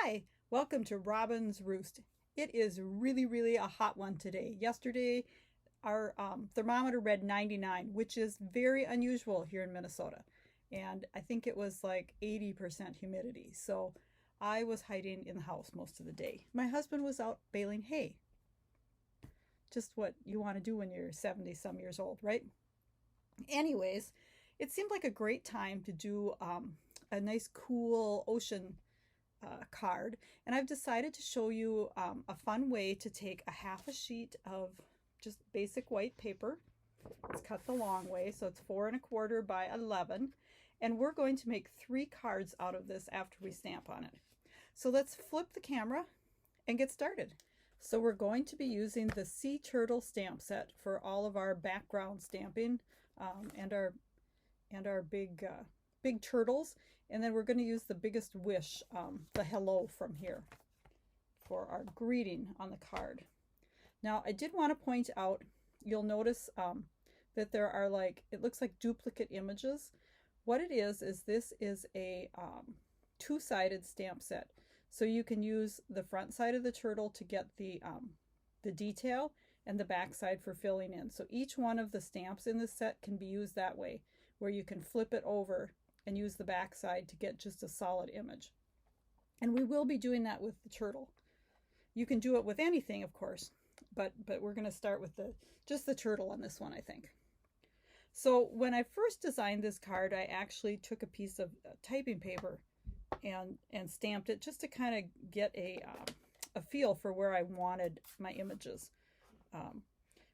Hi, welcome to Robyn's Roost. It is really a hot one today. Yesterday, our thermometer read 99, which is very unusual here in Minnesota. And I think it was like 80% humidity. So I was hiding in the house most of the day. My husband was out baling hay. Just what you want to do when you're 70 some years old, right? Anyways, it seemed like a great time to do a nice cool ocean card, and I've decided to show you a fun way to take a half a sheet of just basic white paper. It's cut the long way, so it's 4¼ by 11, and we're going to make 3 cards out of this after we stamp on it. So let's flip the camera and get started. So we're going to be using the Sea Turtle stamp set for all of our background stamping and our big turtles. And then we're going to use the biggest wish, the hello from here, for our greeting on the card. Now, I did want to point out, you'll notice that there are it looks like duplicate images. What it is this is a two-sided stamp set. So you can use the front side of the turtle to get the detail and the back side for filling in. So each one of the stamps in this set can be used that way, where you can flip it over and use the back side to get just a solid image. And we will be doing that with the turtle. You can do it with anything, of course, but we're going to start with just the turtle on this one, I think. So when I first designed this card, I actually took a piece of typing paper and stamped it just to kind of get a feel for where I wanted my images.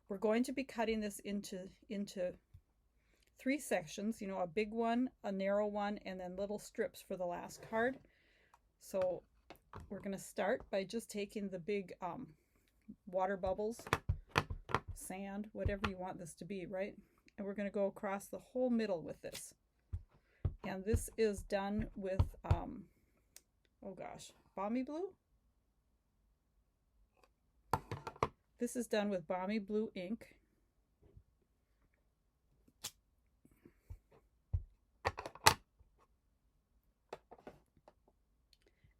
We're going to be cutting this into 3 sections, a big one, a narrow one, and then little strips for the last card. So we're going to start by just taking the big water bubbles, sand, whatever you want this to be, right? And we're going to go across the whole middle with this. And this is done with, oh gosh, Balmy Blue? This is done with Balmy Blue ink.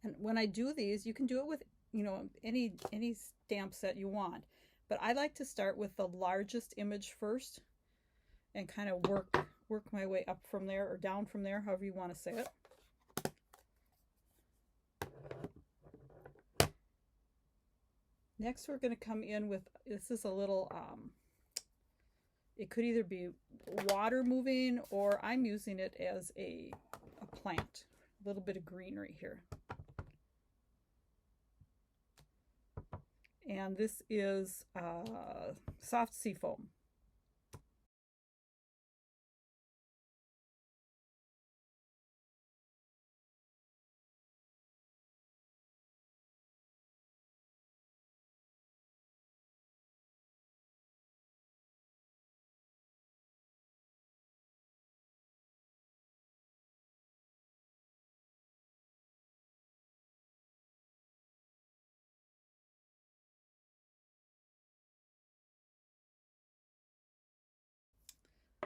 And when I do these, you can do it with, any stamp set you want. But I like to start with the largest image first and kind of work my way up from there, or down from there, however you want to say it. Next, we're going to come in with, this is a little, it could either be water moving, or I'm using it as a plant. A little bit of greenery here. And this is soft sea foam.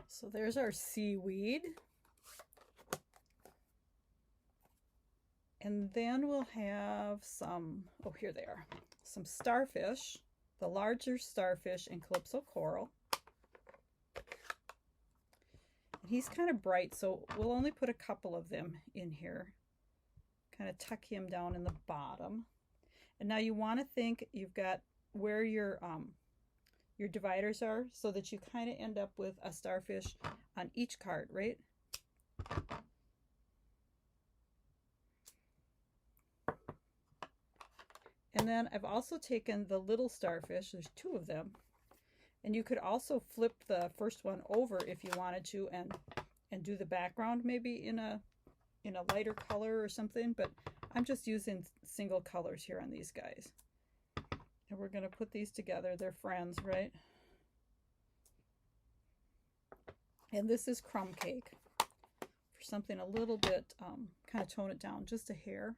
So there's our seaweed. And then we'll have some, oh, here they are, some starfish, the larger starfish in Calypso Coral. And he's kind of bright, so we'll only put a couple of them in here. Kind of tuck him down in the bottom. And now you want to think you've got where your dividers are, so that you kind of end up with a starfish on each card, right? And then I've also taken the little starfish, there's 2 of them, and you could also flip the first one over if you wanted to, and do the background maybe in a lighter color or something, but I'm just using single colors here on these guys. And we're going to put these together. They're friends, right? And this is crumb cake, for something a little bit, kind of tone it down just a hair.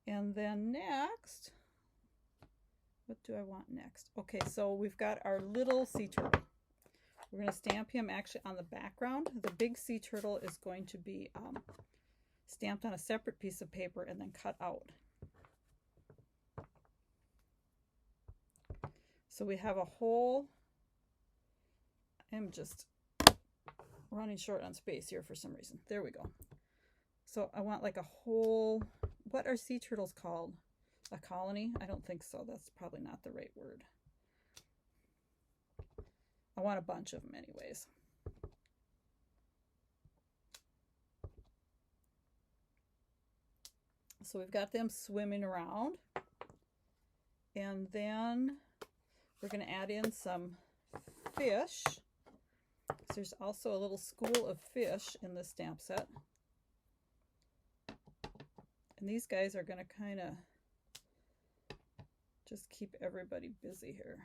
And then next, what do I want next? Okay, so we've got our little sea turtle. We're going to stamp him actually on the background. The big sea turtle is going to be stamped on a separate piece of paper and then cut out. So we have a whole, I'm just running short on space here for some reason. There we go. So I want like a whole, what are sea turtles called? A colony? I don't think so. That's probably not the right word. I want a bunch of them anyways. So we've got them swimming around. And then we're going to add in some fish. So there's also a little school of fish in this stamp set. And these guys are going to kind of just keep everybody busy here.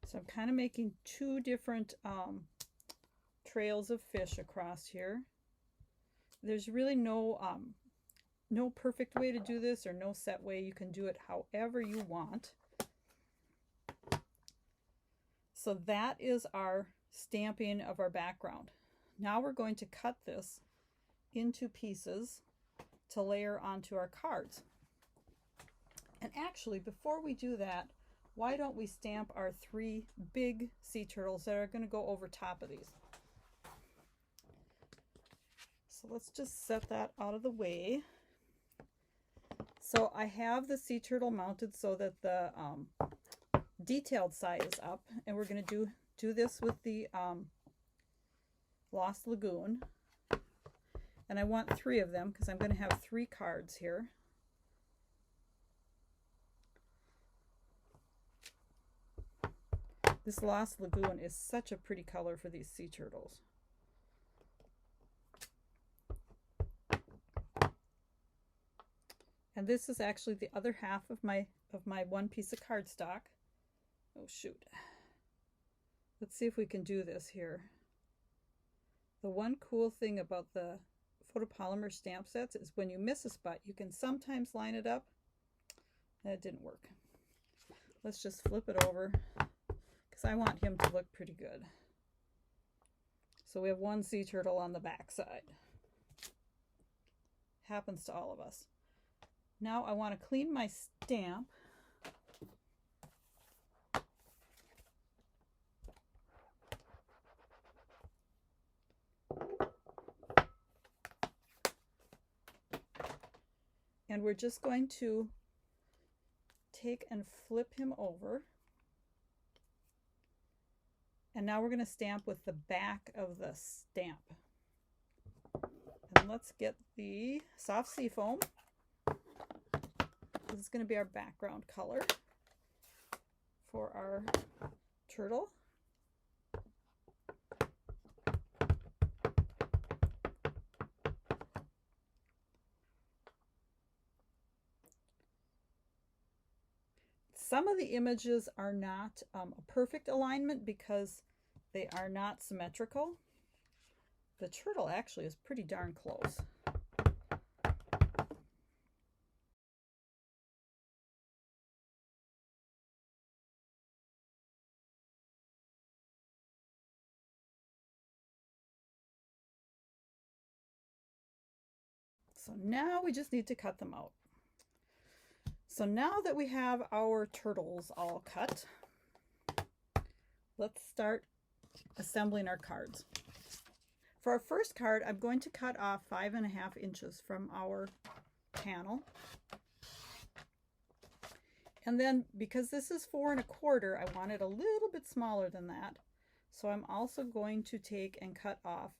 So I'm kind of making two different trails of fish across here. There's really no perfect way to do this, or no set way. You can do it however you want. So that is our stamping of our background. Now we're going to cut this into pieces to layer onto our cards. And actually, before we do that, why don't we stamp our 3 big sea turtles that are going to go over top of these. So let's just set that out of the way. So I have the sea turtle mounted so that the detailed side is up, and we're going to do this with the Lost Lagoon. And I want 3 of them because I'm going to have 3 cards here. This Lost Lagoon is such a pretty color for these sea turtles. And this is actually the other half of my one piece of cardstock. Oh shoot. Let's see if we can do this here. The one cool thing about the photopolymer stamp sets is when you miss a spot, you can sometimes line it up. That didn't work. Let's just flip it over, because I want him to look pretty good. So we have one sea turtle on the back side. Happens to all of us. Now I want to clean my stamp. And we're just going to take and flip him over. And now we're going to stamp with the back of the stamp. And let's get the soft sea foam. This is going to be our background color for our turtle. Some of the images are not a perfect alignment because they are not symmetrical. The turtle actually is pretty darn close. So now we just need to cut them out. So now that we have our turtles all cut, let's start assembling our cards. For our first card, I'm going to cut off 5.5 inches from our panel. And then because this is 4 1/4, I want it a little bit smaller than that. So I'm also going to take and cut off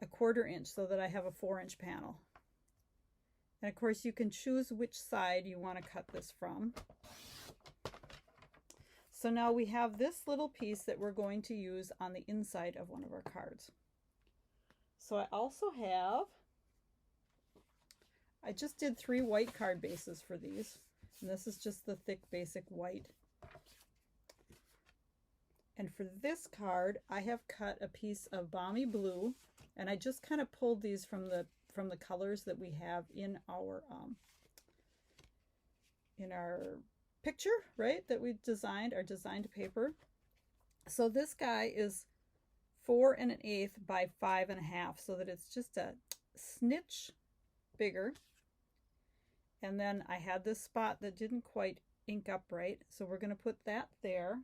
1/4 inch so that I have a 4-inch panel. And of course you can choose which side you want to cut this from. So now we have this little piece that we're going to use on the inside of one of our cards. So I also have, I just did 3 white card bases for these. And this is just the thick basic white. And for this card, I have cut a piece of balmy blue, and I just kind of pulled these from the colors that we have in our picture, right, that we designed, our designed paper. So this guy is 4 1/8 by 5 1/2, so that it's just a snitch bigger. And then I had this spot that didn't quite ink up right, so we're going to put that there.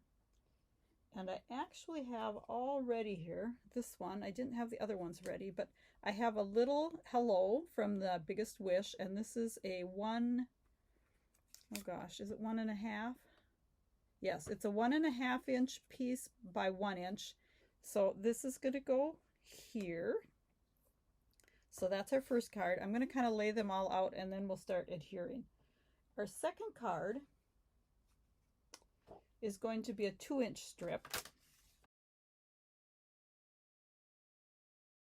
And I actually have all ready here, this one. I didn't have the other ones ready, but I have a little hello from the Biggest Wish, and this is a oh gosh, is it 1 1/2? Yes, it's a 1 1/2 inch piece by 1 inch. So this is going to go here. So that's our first card. I'm going to kind of lay them all out and then we'll start adhering. Our second card is going to be a 2-inch strip.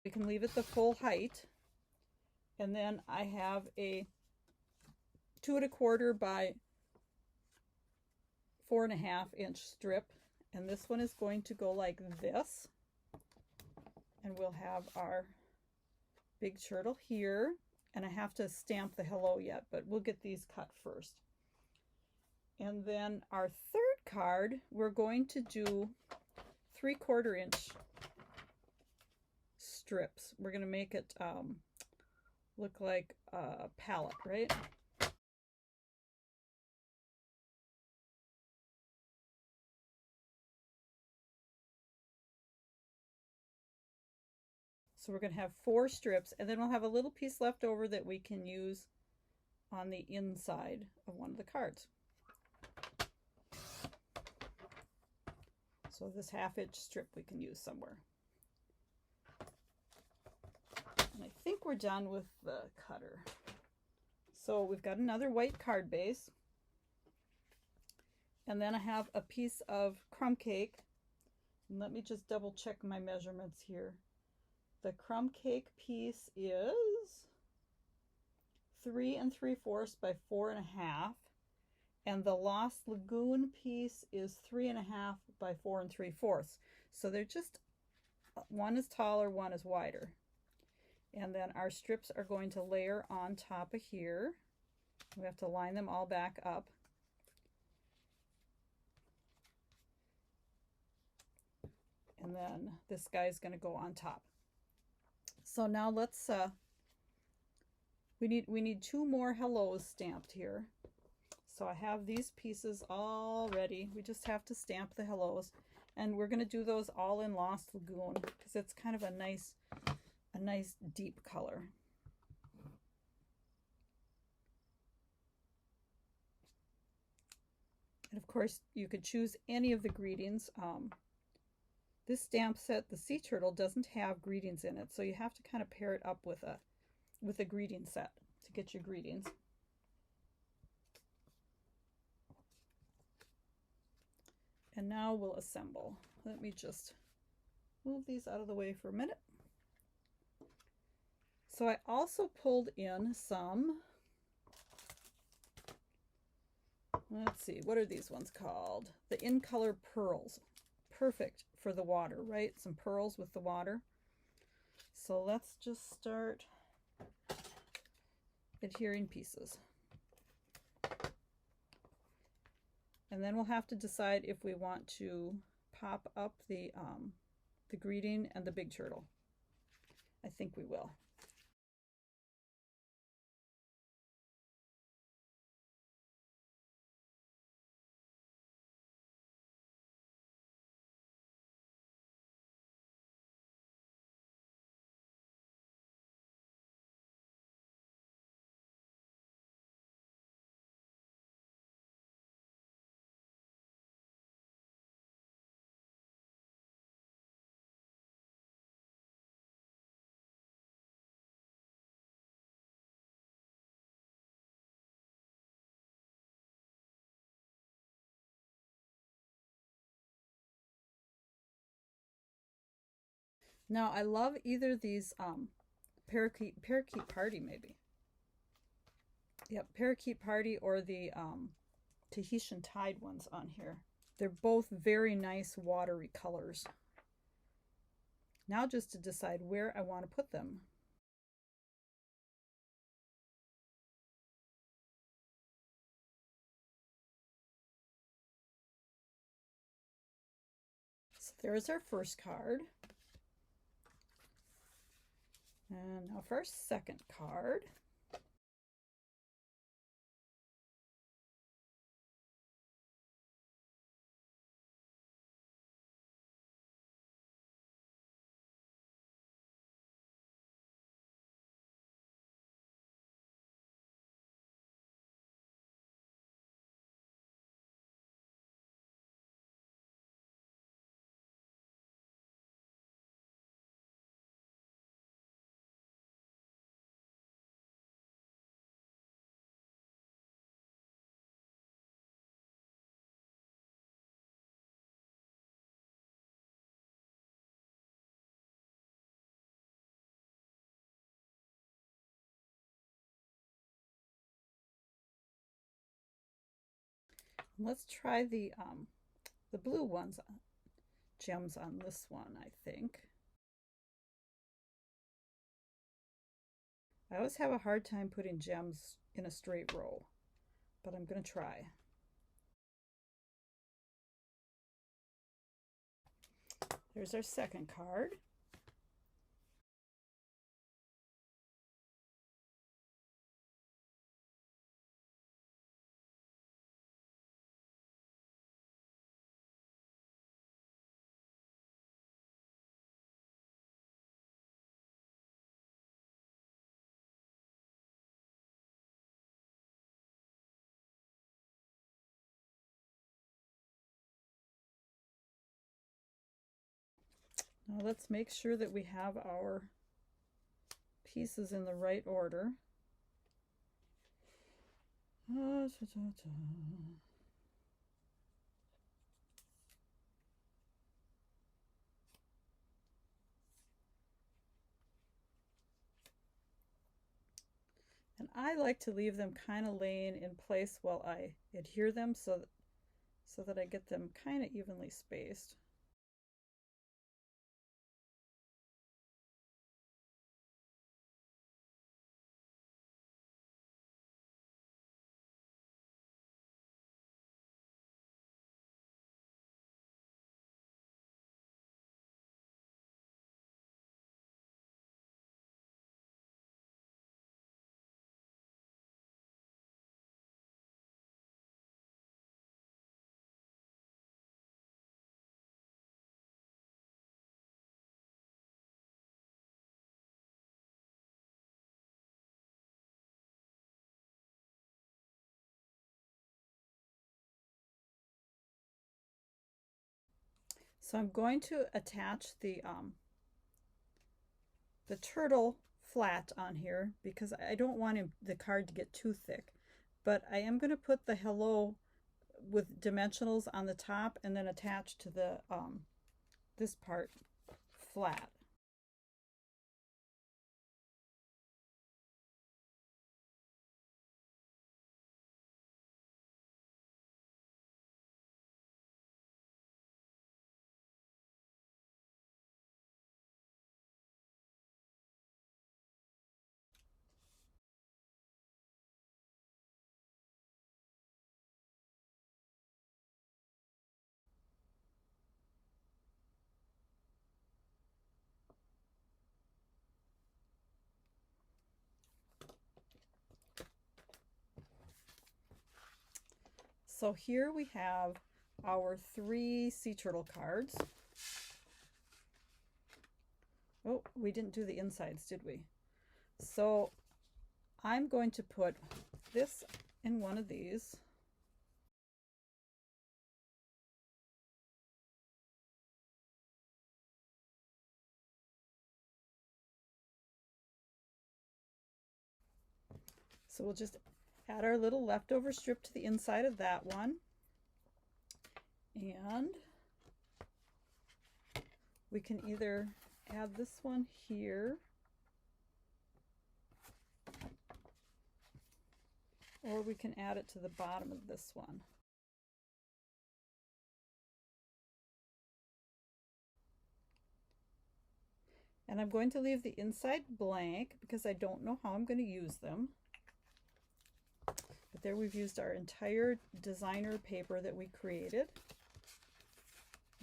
We can leave it the full height. And then I have a 2 1/4 by 4 1/2 inch strip. And this one is going to go like this. And we'll have our big turtle here. And I have to stamp the hello yet, but we'll get these cut first. And then our third card, we're going to do 3/4 inch strips. We're going to make it look like a palette, right? So we're going to have 4 strips, and then we'll have a little piece left over that we can use on the inside of one of the cards. So this 1/2 inch strip we can use somewhere. And I think we're done with the cutter. So we've got another white card base. And then I have a piece of crumb cake. And let me just double check my measurements here. The crumb cake piece is 3 3/4 by 4 1/2. And the Lost Lagoon piece is 3 1/2 by 4 3/4. So they're just, one is taller, one is wider. And then our strips are going to layer on top of here. We have to line them all back up. And then this guy is going to go on top. So now let's, we need 2 more hellos stamped here. So I have these pieces all ready. We just have to stamp the hellos. And we're going to do those all in Lost Lagoon because it's kind of a nice deep color. And of course, you could choose any of the greetings. This stamp set, the sea turtle, doesn't have greetings in it, so you have to kind of pair it up with a greeting set to get your greetings. And now we'll assemble. Let me just move these out of the way for a minute. So I also pulled in some, let's see, what are these ones called? The In Color Pearls. Perfect for the water, right? Some pearls with the water. So let's just start adhering pieces. And then we'll have to decide if we want to pop up the greeting and the big turtle. I think we will. Now I love either these parakeet party, maybe. Yep, parakeet party or the Tahitian tide ones on here. They're both very nice watery colors. Now just to decide where I want to put them. There's our first card. And now for our second card. Let's try the blue ones, gems on this one, I think. I always have a hard time putting gems in a straight row, but I'm going to try. There's our second card. Now let's make sure that we have our pieces in the right order. And I like to leave them kind of laying in place while I adhere them so that I get them kind of evenly spaced. So I'm going to attach the turtle flat on here because I don't want the card to get too thick. But I am going to put the hello with dimensionals on the top and then attach to the this part flat. So here we have our 3 sea turtle cards. Oh, we didn't do the insides, did we? So I'm going to put this in one of these. So we'll just add our little leftover strip to the inside of that one. And we can either add this one here or we can add it to the bottom of this one. And I'm going to leave the inside blank because I don't know how I'm going to use them. But there we've used our entire designer paper that we created.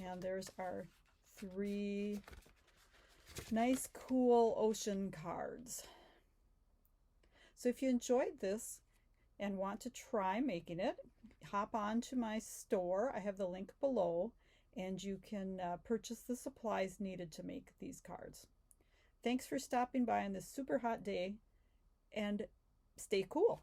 And there's our 3 nice, cool ocean cards. So if you enjoyed this and want to try making it, hop on to my store. I have the link below, and you can purchase the supplies needed to make these cards. Thanks for stopping by on this super hot day, and stay cool.